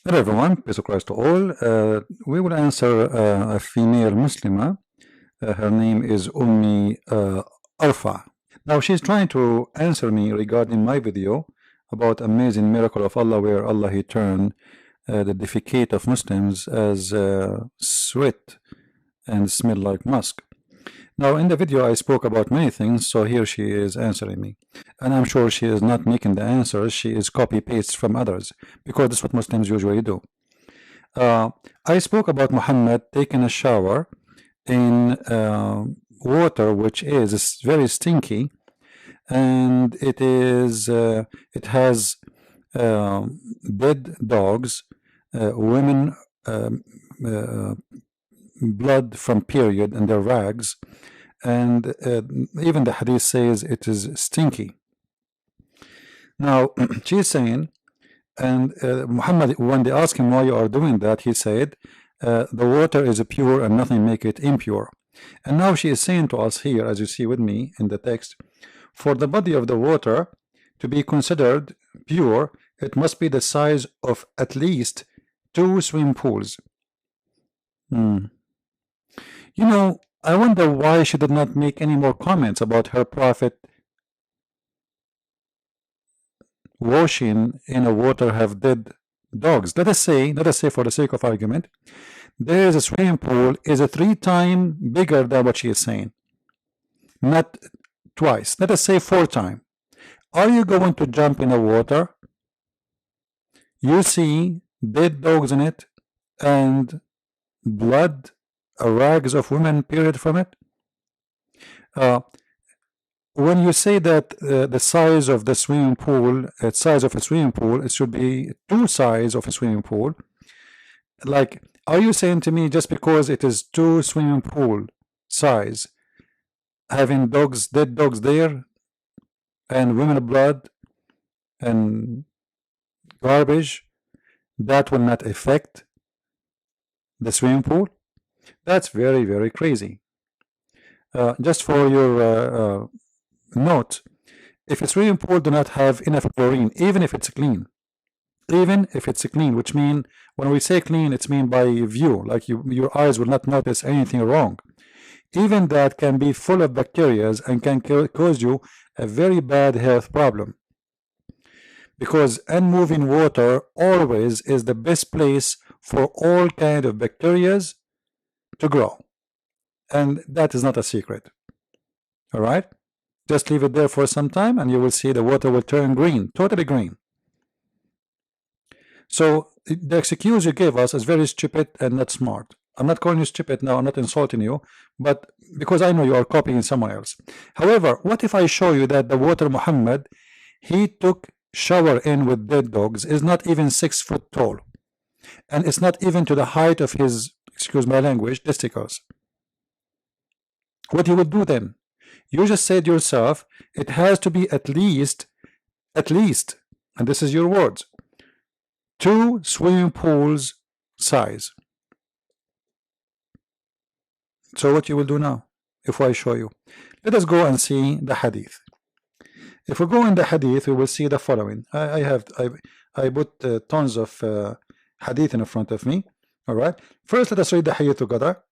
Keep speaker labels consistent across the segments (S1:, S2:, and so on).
S1: Hello everyone, peace of Christ to all. We will answer a female Muslima. Her name is Ummi Arfa. Now she's trying to answer me regarding my video about amazing miracle of Allah, where Allah He turned the defecate of Muslims as sweat and smell like musk. Now in the video I spoke about many things, so here she is answering me. And I'm sure she is not making the answers, she is copy-paste from others, because that's what Muslims usually do. I spoke about Muhammad taking a shower in water which is very stinky, and it has dead dogs, women, blood from period and their rags, and even the hadith says it is stinky. Now she's saying, and Muhammad, when they asked him why you are doing that, he said the water is pure and nothing make it impure. And now she is saying to us here, as you see with me in the text, for the body of the water to be considered pure, it must be the size of at least 2 swimming pools. You know, I wonder why she did not make any more comments about her prophet washing in a water have dead dogs. Let us say for the sake of argument, there is a swimming pool is a 3 times bigger than what she is saying. Not twice. Let us say 4 times. Are you going to jump in the water? You see dead dogs in it and blood, rags of women, period, from it. When you say that the size of the swimming pool, size of a swimming pool, it should be 2 size of a swimming pool. Like, are you saying to me just because it is 2 swimming pool size, having dogs, dead dogs there, and women blood and garbage, that will not affect the swimming pool? That's very, very crazy. Just for your note, if a swimming pool do not have enough chlorine, even if it's clean, which mean when we say clean, it's mean by view, like your eyes will not notice anything wrong, even that can be full of bacteria and can cause you a very bad health problem, because unmoving water always is the best place for all kind of bacteria to grow, and that is not a secret. All right, just leave it there for some time and you will see the water will turn green, totally green. So the excuse you gave us is very stupid and not smart. I'm not calling you stupid now, I'm not insulting you, but because I know you are copying someone else. However, what if I show you that the water Muhammad he took shower in with dead dogs is not even 6 foot tall, and it's not even to the height of his, excuse my language, testicles? What you would do then? You just said yourself it has to be at least, and this is your words, 2 swimming pools size. So what you will do now if I show you? Let us go and see the hadith. If we go in the hadith, we will see the following. I put tons of hadith in front of me. All right, first let us read the hadith together.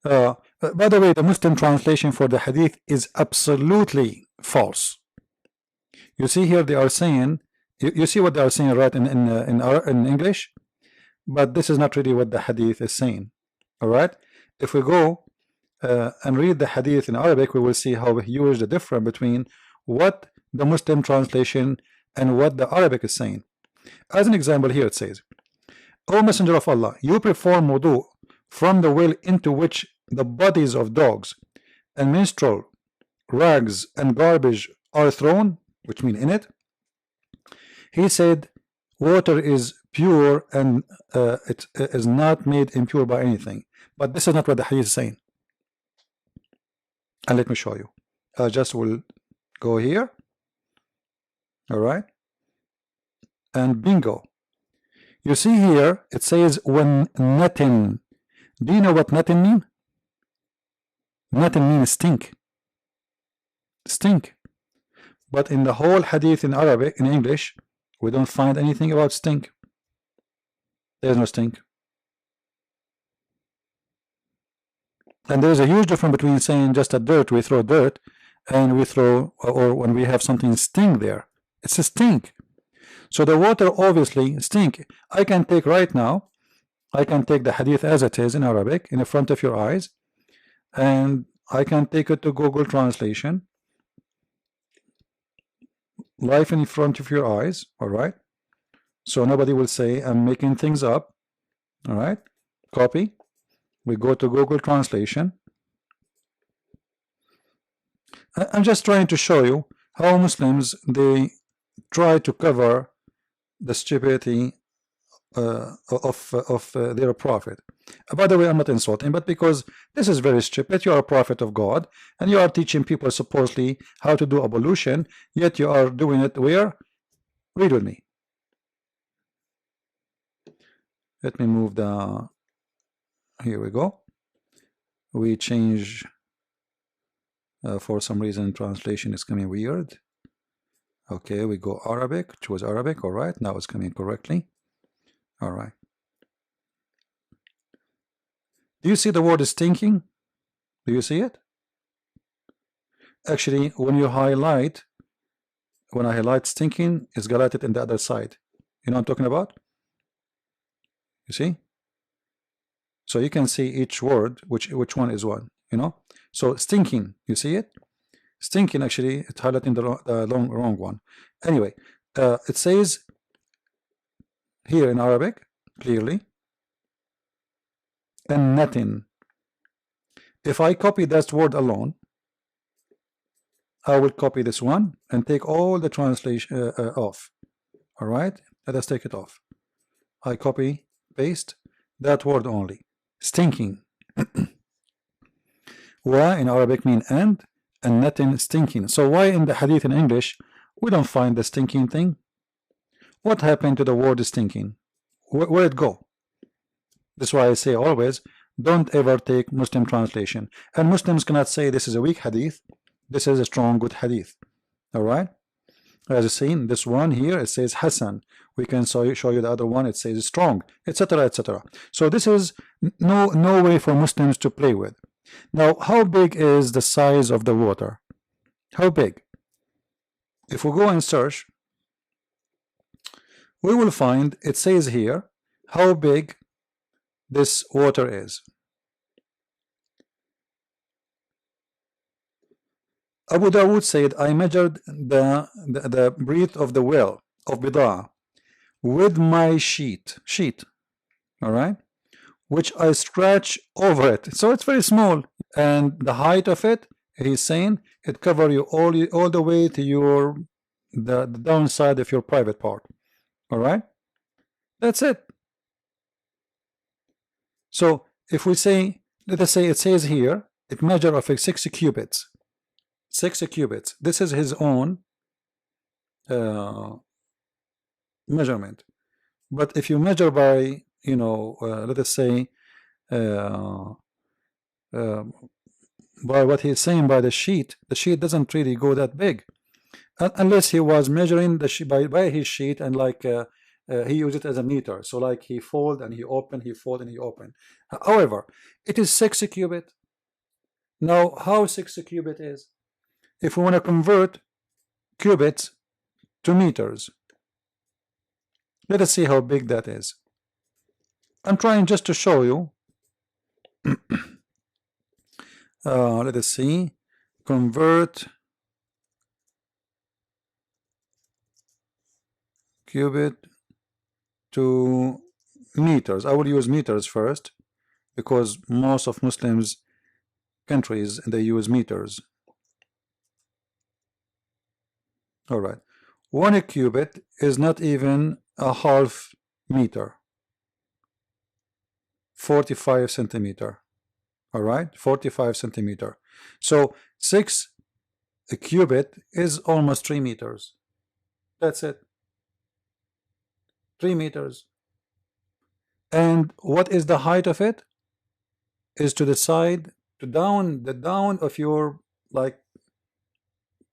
S1: By the way, the Muslim translation for the hadith is absolutely false. You see here they are saying, you see what they are saying right in English, but this is not really what the hadith is saying. All right, if we go and read the hadith in Arabic, we will see how huge the difference between what the Muslim translation and what the Arabic is saying. As an example, here it says, O Messenger of Allah, you perform wudu from the well into which the bodies of dogs and menstrual rags and garbage are thrown, which mean in it. He said water is pure and it is not made impure by anything. But this is not what the hadith is saying. And let me show you. I just will go here. All right, and bingo. You see here it says when nothing. Do you know what nothing mean? Nothing means stink. Stink. But in the whole hadith in Arabic, in English, We don't find anything about stink. There's no stink. And there's a huge difference between saying just a dirt, we throw dirt, and we throw, or when we have something sting there. It's a stink. So the water obviously stink. I can take right now, I can take the hadith as it is in Arabic in front of your eyes, and I can take it to Google Translation, live in front of your eyes, all right? So nobody will say I'm making things up, all right? Copy. We go to Google Translation. I'm just trying to show you how Muslims, they try to cover the stupidity of their prophet. By the way, I'm not insulting, but because this is very stupid. You are a prophet of God, and you are teaching people supposedly how to do ablution, yet you are doing it where? Read with me. Let me move the, here we go. We change, for some reason translation is coming weird. Okay, we go Arabic, choose Arabic, all right, now it's coming correctly. All right. Do you see the word stinking? Do you see it? Actually, when you highlight, when I highlight stinking, it's highlighted in the other side. You know what I'm talking about? You see? So you can see each word, which one is one, you know? So stinking, you see it? Stinking, actually, it's highlighting the wrong one. Anyway, it says here in Arabic, clearly, and nothing. If I copy that word alone, I will copy this one and take all the translation off. All right, let us take it off. I copy, paste that word only. Stinking. Wa in Arabic mean and nothing stinking. So why in the hadith in English we don't find the stinking thing? What happened to the word stinking? Where it go? That's why I say always don't ever take Muslim translation. And Muslims cannot say this is a weak hadith, this is a strong good hadith. All right, as you seen, this one here it says Hassan. We can show you the other one, it says strong, etc., etc. So this is no way for Muslims to play with. Now, how big is the size of the water? How big? If we go and search, we will find it says here how big this water is. Abu Dawood said, I measured the breadth of the well of Bida'ah with my sheet, all right, which I scratch over it. So it's very small, and the height of it, he's saying, it cover you all the way to your the downside of your private part. All right, that's it. So if we say, let us say it says here, it measure of 6 cubits. 6 cubits. This is his own measurement. But if you measure by, you know, let us say by what he's saying by the sheet doesn't really go that big, unless he was measuring the sheet by his sheet, and like he used it as a meter. So like he fold and he open, he fold and he open. However, it is 6 cubit. Now, how 6 cubit is? If we want to convert cubits to meters, let us see how big that is. I'm trying just to show you. Let us see. Convert cubit to meters. I will use meters first, because most of Muslims countries, they use meters. All right, 1 cubit is not even a half meter, 45 centimeter. All right, 45 centimeter. So 6 cubit is almost 3 meters. That's it, 3 meters. And what is the height of it? Is to the side, to down, the down of your like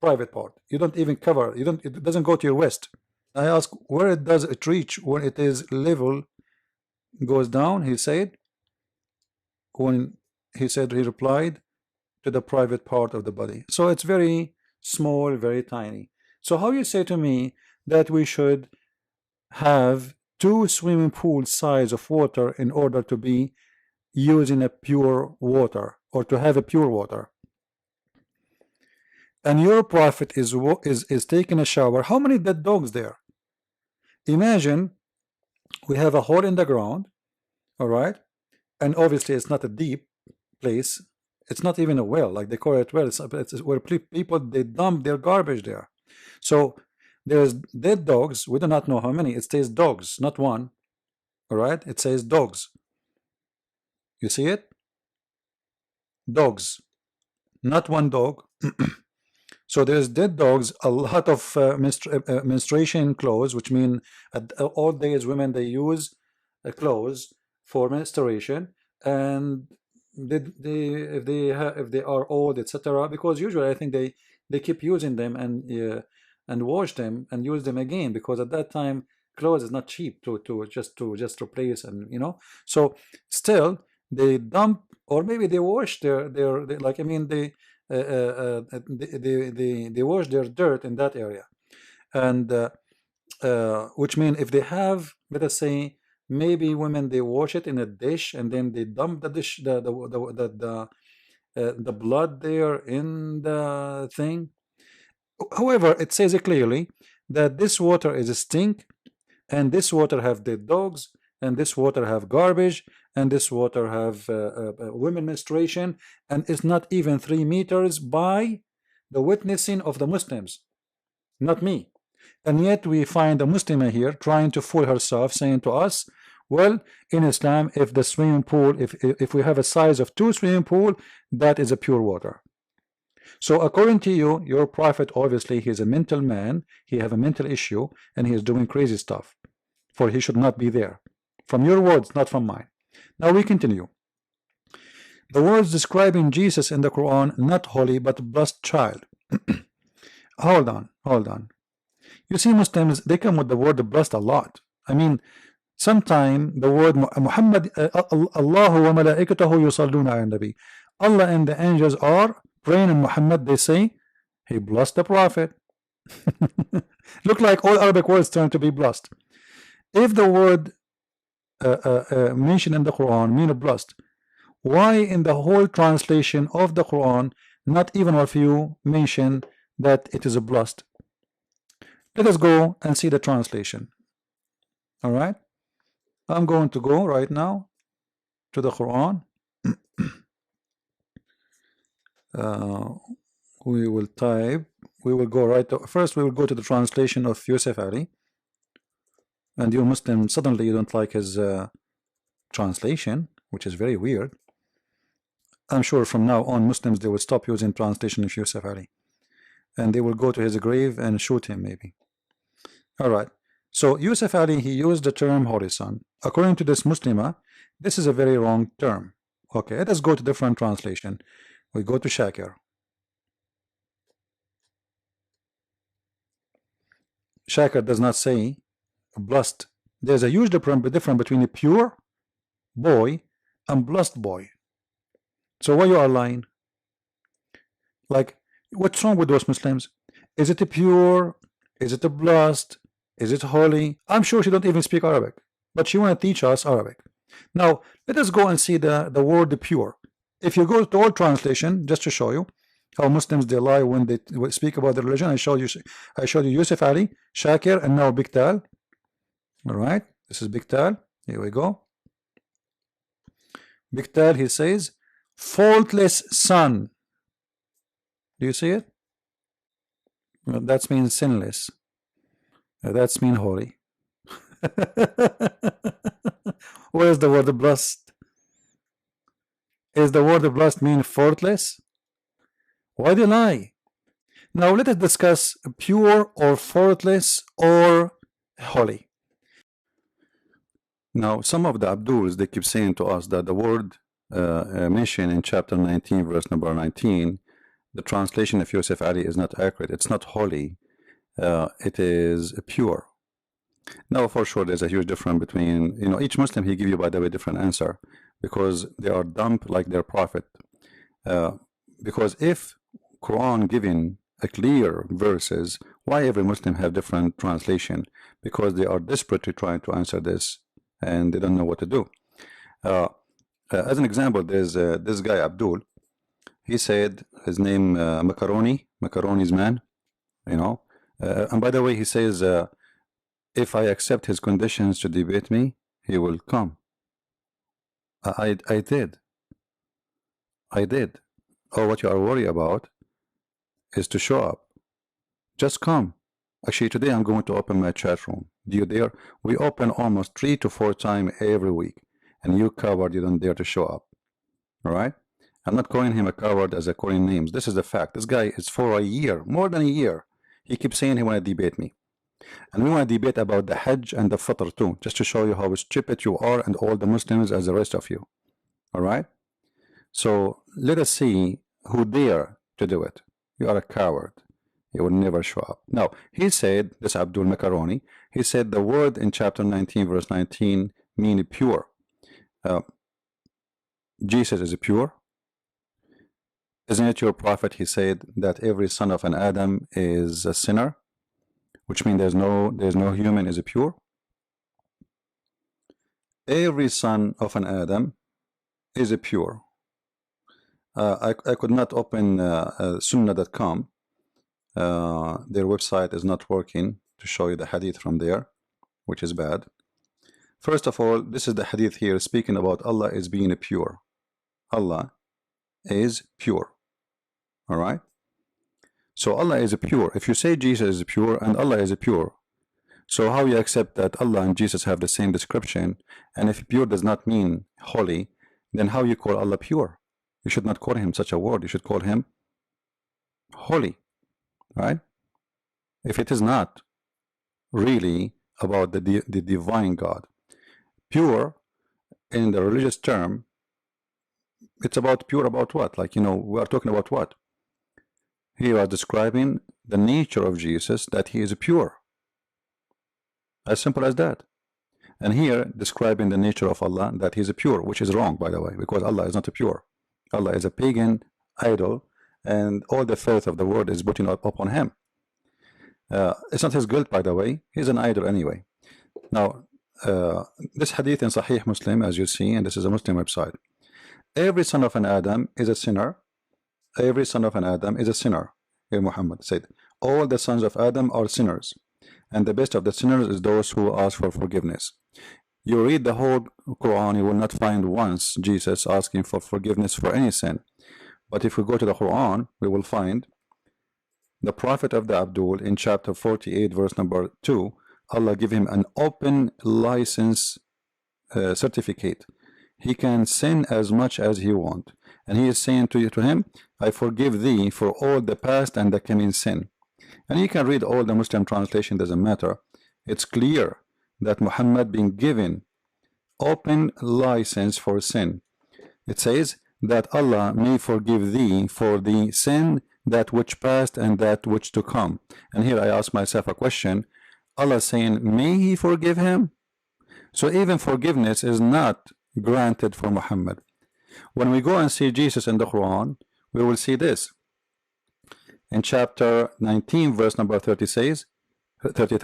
S1: private part. You don't even cover, it doesn't go to your waist. I ask, where it does it reach when it is level goes down? He said, when he replied, to the private part of the body. So it's very small, very tiny. So how you say to me that we should have 2 swimming pool size of water in order to be using a pure water, or to have a pure water? And your prophet is taking a shower. How many dead dogs there? Imagine we have a hole in the ground, all right, and obviously it's not a deep place. It's not even a well, like they call it well. It's where people, they dump their garbage there. So there's dead dogs. We do not know how many. It says dogs, not one. All right, it says dogs. You see it? Dogs, not one dog. So there's dead dogs, a lot of menstruation clothes, which mean all days women, they use clothes for menstruation, and if they are old, etc. Because usually I think they keep using them and wash them and use them again, because at that time clothes is not cheap to just replace, and you know. So still they dump, or maybe they wash their like, I mean, they wash their dirt in that area, and which mean if they have, let us say, maybe women, they wash it in a dish and then they dump the dish, the blood there in the thing. However, it says it clearly that this water is a stink, and this water have dead dogs, and this water have garbage, and this water have women menstruation, and it's not even 3 meters by the witnessing of the Muslims, not me. And yet we find a Muslimah here trying to fool herself, saying to us, well, in Islam, if the swimming pool, if we have a size of 2 swimming pool, that is a pure water. So according to you, your prophet, obviously he's a mental man, he have a mental issue, and he is doing crazy stuff, for he should not be there. From your words, not from mine. Now we continue. The words describing Jesus in the Quran, not holy but blessed child. Hold on. You see, Muslims, they come with the word blessed a lot. I mean, sometime the word Muhammad, Allahu wa malaikatahu yusalluna ala nabi. Allah and the angels are praying on Muhammad. They say he blessed the prophet. Look like all Arabic words turn to be blessed. If the word mentioned in the Quran mean blessed, why in the whole translation of the Quran not even a few mention that it is a blessed? Let us go and see the translation. All right, I'm going to go right now to the Quran. We will go right to, first we will go to the translation of Yusuf Ali. And you Muslim, suddenly you don't like his translation, which is very weird. I'm sure from now on Muslims, they will stop using translation of Yusuf Ali, and they will go to his grave and shoot him maybe. All right, so Yusuf Ali, he used the term holy son. According to this Muslimah, this is a very wrong term. Okay, let us go to different translation. We go to Shakir. Shakir does not say blessed. There's a huge difference between a pure boy and blessed boy. So why you are lying? Like, what's wrong with those Muslims? Is it a pure? Is it a blessed? Is it holy? I'm sure she don't even speak Arabic, but she want to teach us Arabic. Now let us go and see the word pure. If you go to old translation, just to show you how Muslims, they lie when they speak about the religion. I showed you Yusuf Ali, Shakir, and now Biktal. All right, this is Biktal. Here we go. Biktal, he says, faultless son. Do you see it? Well, that means sinless. That's mean holy. Where's the word blessed? Is the word blessed mean faultless? Why do you lie? Now let us discuss pure or faultless or holy. Now some of the Abduls, they keep saying to us that the word mentioned in chapter 19 verse number 19, the translation of Yusuf Ali is not accurate. It's not holy, it is pure. No, for sure, there's a huge difference between, each Muslim, he give you, by the way, different answer because they are dumb like their prophet. Because if Quran giving a clear verses, why every Muslim have different translation? Because they are desperately trying to answer this and they don't know what to do. As an example, there's this guy Abdul. He said his name Macaroni's man, and by the way, he says if I accept his conditions to debate me, he will come. I did. Oh, what you are worried about is to show up. Just come. Actually, today I'm going to open my chat room. Do you dare? We open almost 3 to 4 times every week, and you coward, you don't dare to show up. All right? I'm not calling him a coward as a calling names. This is the fact. This guy is for a year, more than a year. He keeps saying he want to debate me. And we want to debate about the Hajj and the Fitr too, just to show you how stupid you are and all the Muslims as the rest of you. All right? So let us see who dare to do it. You are a coward. You will never show up. Now, he said, this Abdul Macaroni, he said the word in chapter 19, verse 19, mean pure. Jesus is pure. Isn't it your prophet? He said that every son of an Adam is a sinner, which means there's no human is pure. Every son of an Adam is pure. I could not open sunnah.com. Their website is not working to show you the hadith from there, which is bad. First of all, this is the hadith here speaking about Allah is being pure. Allah is pure. All right? So Allah is pure. If you say Jesus is pure and Allah is pure, so how you accept that Allah and Jesus have the same description? And if pure does not mean holy, then how you call Allah pure? You should not call him such a word. You should call him holy. Right? If it is not really about the divine God. Pure in the religious term, it's about pure about what? Like, we are talking about what? Here are describing the nature of Jesus, that he is pure. As simple as that. And here describing the nature of Allah, that he is pure, which is wrong, by the way, because Allah is not pure. Allah is a pagan idol, and all the filth of the world is putting up upon him. It's not his guilt, by the way. He's an idol anyway. Now, this hadith in Sahih Muslim, as you see, and this is a Muslim website. Every son of an Adam is a sinner. Every son of an Adam is a sinner. Here Muhammad said, all the sons of Adam are sinners, and the best of the sinners is those who ask for forgiveness. You read the whole Quran, you will not find once Jesus asking for forgiveness for any sin. But if we go to the Quran, we will find the Prophet of the Abdul in chapter 48, verse number 2, Allah give him an open license certificate. He can sin as much as he wants. And he is saying to him, I forgive thee for all the past and the coming sin. And you can read all the Muslim translation, doesn't matter. It's clear that Muhammad being given open license for sin. It says that Allah may forgive thee for the sin that which passed and that which to come. And here I ask myself a question. Allah saying, may he forgive him? So even forgiveness is not granted for Muhammad. When we go and see Jesus in the Quran, we will see this. In chapter 19, verse number 33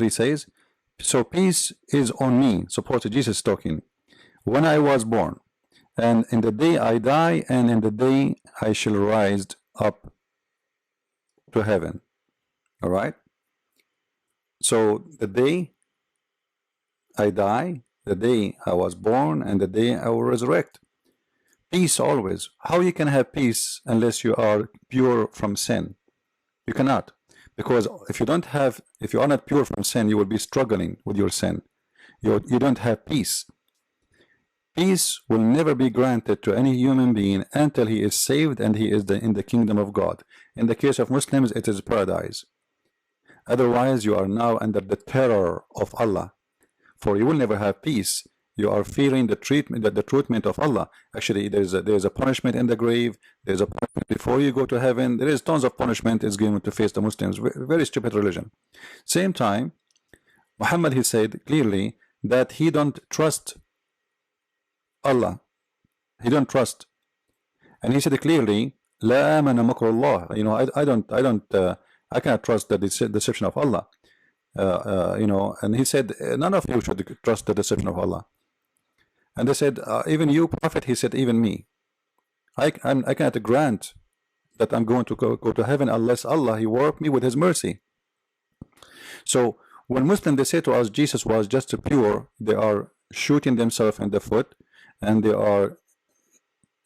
S1: says, so peace is on me. Suppose Jesus is talking. When I was born, and in the day I die, and in the day I shall rise up to heaven. All right? So the day I die, the day I was born, and the day I will resurrect. Peace always. How you can have peace unless you are pure from sin? You cannot. Because if you are not pure from sin, you will be struggling with your sin. You don't have peace. Peace will never be granted to any human being until he is saved and he is in the kingdom of God. In the case of Muslims, it is paradise. Otherwise, you are now under the terror of Allah. For you will never have peace. You are fearing the treatment of Allah. Actually, there is a punishment in the grave. There is a punishment before you go to heaven. There is tons of punishment is given to face the Muslims. Very stupid religion. Same time, Muhammad, he said clearly that he don't trust Allah. He don't trust. And he said clearly, La amana makrullah. I cannot trust the deception of Allah. And he said, none of you should trust the deception of Allah. And they said, even you, Prophet, he said, even me. I cannot grant that I'm going to go to heaven unless Allah, he work me with his mercy. So when Muslims, they say to us, Jesus was just pure, they are shooting themselves in the foot, and they are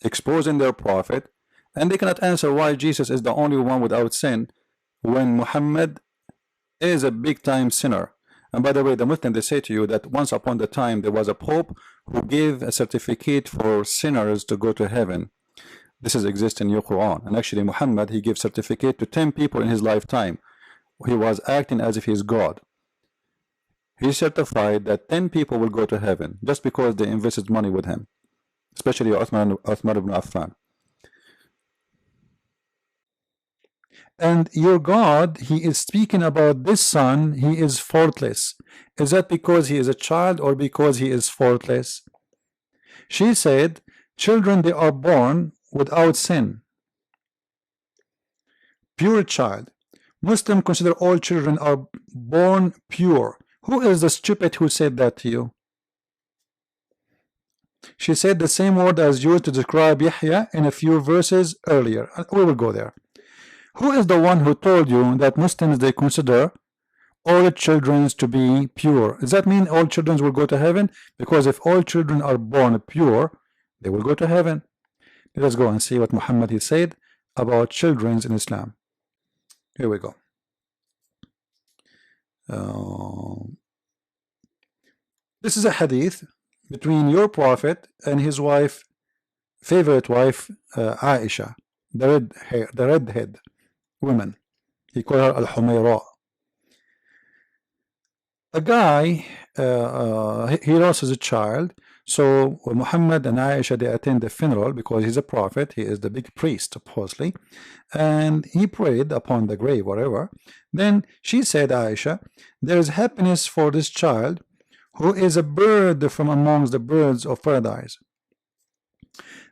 S1: exposing their prophet, and they cannot answer why Jesus is the only one without sin, when Muhammad is a big time sinner. And by the way, the Muslims, they say to you that once upon the time there was a pope who gave a certificate for sinners to go to heaven. This is exists in your Quran. And actually Muhammad, he gave certificate to 10 people in his lifetime. He was acting as if he is God. He certified that 10 people will go to heaven just because they invested money with him, especially Uthman ibn Affan. And your God, he is speaking about this son, he is faultless. Is that because he is a child or because he is faultless? She said, children, they are born without sin. Pure child. Muslims consider all children are born pure. Who is the stupid who said that to you? She said the same word as used to describe Yahya in a few verses earlier. We will go there. Who is the one who told you that Muslims, they consider all children to be pure? Does that mean all children will go to heaven? Because if all children are born pure, they will go to heaven. Let us go and see what Muhammad, he said about children in Islam. Here we go. This is a hadith between your prophet and his wife, favorite wife, Aisha, the redhead woman. He called her Al-Humayra. A guy, he lost his child. So Muhammad and Aisha, they attend the funeral because he's a prophet. He is the big priest, supposedly. And he prayed upon the grave, whatever. Then she said, Aisha, there is happiness for this child who is a bird from amongst the birds of paradise.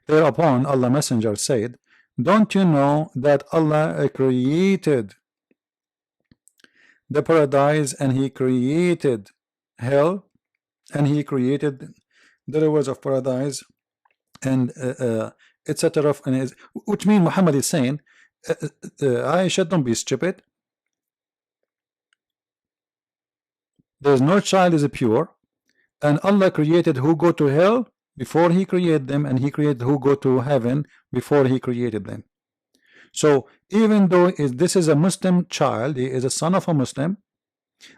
S1: Thereupon Allah Messenger said, don't you know that Allah created the paradise, and he created hell, and he created the rivers of paradise, and etc. Which means Muhammad is saying, Aisha, don't be stupid. There is no child is pure, and Allah created who go to hell before he created them, and he created who go to heaven before he created them. So even though this is a Muslim child, he is a son of a Muslim,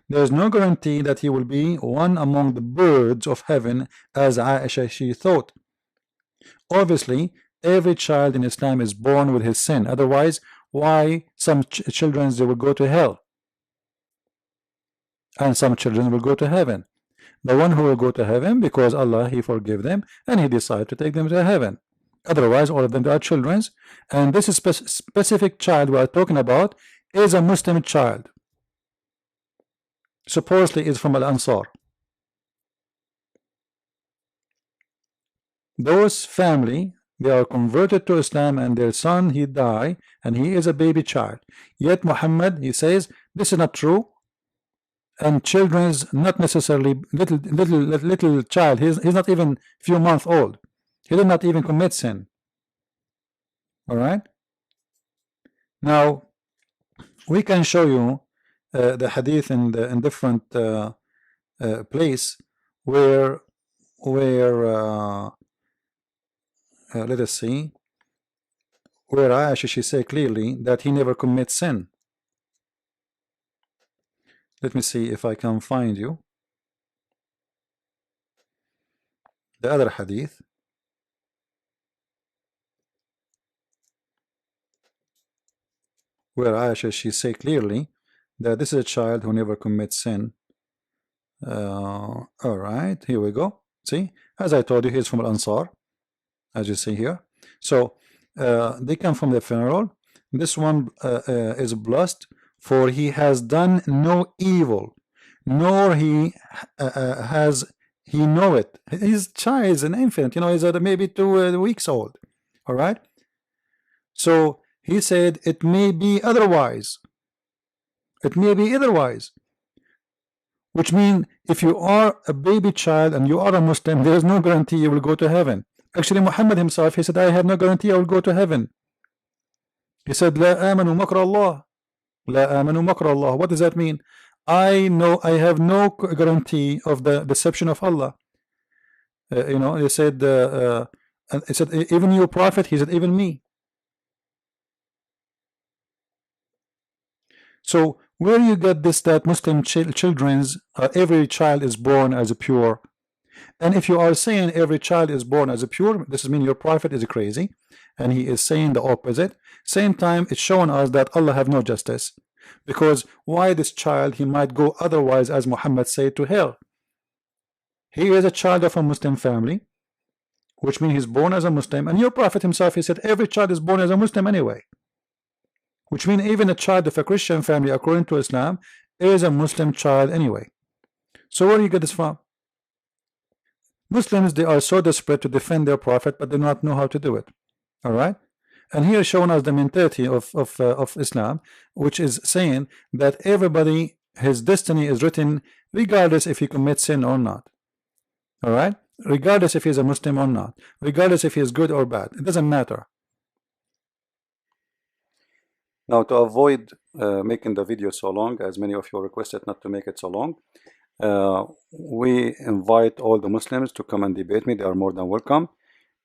S1: there is no guarantee that he will be one among the birds of heaven, as Aisha, she thought. Obviously, every child in Islam is born with his sin. Otherwise, why some children, they will go to hell, and some children will go to heaven? The one who will go to heaven, because Allah, he forgive them, and he decided to take them to heaven. Otherwise, all of them are children. And this is specific child we are talking about is a Muslim child. Supposedly is from Al-Ansar. Those family, they are converted to Islam, and their son, he died, and he is a baby child. Yet Muhammad, he says, this is not true. And children's not necessarily little child. He's not even few months old. He did not even commit sin. All right. Now we can show you the hadith in different place where let us see, where Aisha, she say clearly that he never commits sin. Let me see if I can find you the other hadith. Where Aisha, she say clearly that this is a child who never commits sin. All right, here we go. See, as I told you, he's from Al-Ansar, as you see here. So they come from the funeral. This one is blessed, for he has done no evil, nor he has he know it. His child is an infant, you know, he's maybe 2 weeks old. All right. So he said it may be otherwise. It may be otherwise. Which means if you are a baby child and you are a Muslim, there is no guarantee you will go to heaven. Actually, Muhammad himself, he said, I have no guarantee I will go to heaven. He said, La amanu makra Allah. La amanu makra Allah. What does that mean? I know I have no guarantee of the deception of Allah. You know, he said, even you, Prophet, he said, even me. So where you get this, that Muslim children's every child is born as a pure? And if you are saying every child is born as a pure, this means your Prophet is crazy, and he is saying the opposite. Same time, it's showing us that Allah have no justice, because why this child, he might go otherwise, as Muhammad said, to hell. He is a child of a Muslim family, which means he's born as a Muslim, and your Prophet himself, he said every child is born as a Muslim anyway, which means even a child of a Christian family, according to Islam, is a Muslim child anyway. So where do you get this from? Muslims, they are so desperate to defend their Prophet, but they do not know how to do it. All right. And here showing us the mentality of Islam, which is saying that everybody, his destiny is written regardless if he commits sin or not. All right. Regardless if he's a Muslim or not, regardless if he is good or bad, it doesn't matter. Now, to avoid making the video so long, as many of you requested not to make it so long, we invite all the Muslims to come and debate me. They are more than welcome.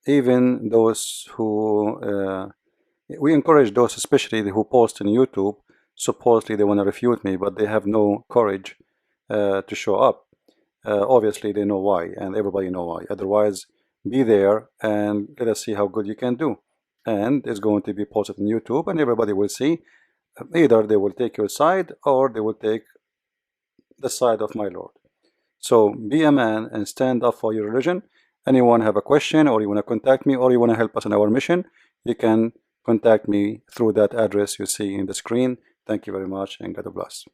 S1: Even those who we encourage those, especially who post on YouTube, supposedly they want to refute me, but they have no courage to show up. Obviously they know why, and everybody know why. Otherwise, be there and let us see how good you can do. And it's going to be posted on YouTube, and everybody will see. Either they will take your side or they will take the side of my Lord. So be a man and stand up for your religion. Anyone have a question, or you want to contact me, or you want to help us in our mission, you can contact me through that address you see in the screen. Thank you very much, and God bless.